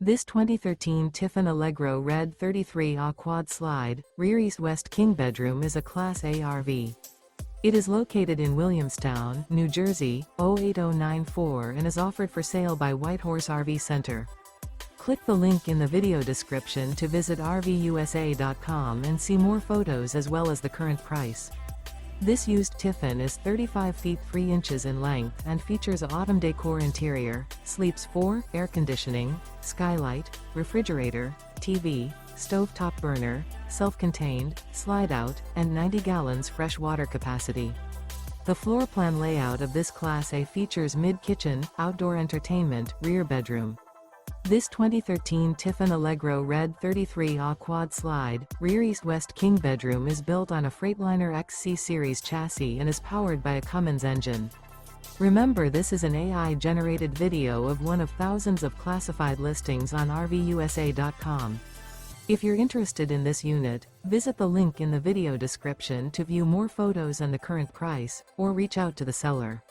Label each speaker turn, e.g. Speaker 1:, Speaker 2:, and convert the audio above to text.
Speaker 1: This 2013 Tiffin Allegro Red 33A quad slide, rear east-west king bedroom is a Class A RV. It is located in Williamstown, New Jersey, 08094 and is offered for sale by Whitehorse RV Center. Click the link in the video description to visit RVUSA.com and see more photos as well as the current price. This used Tiffin is 35 feet 3 inches in length and features autumn decor interior, sleeps 4, air conditioning, skylight, refrigerator, TV, stovetop burner, self-contained, slide-out, and 90 gallons fresh water capacity. The floor plan layout of this Class A features mid-kitchen, outdoor entertainment, rear bedroom. This 2013 Tiffin Allegro Red 33A quad slide, rear east-west king bedroom is built on a Freightliner XC-Series chassis and is powered by a Cummins engine. Remember, this is an AI-generated video of one of thousands of classified listings on RVUSA.com. If you're interested in this unit, visit the link in the video description to view more photos and the current price, or reach out to the seller.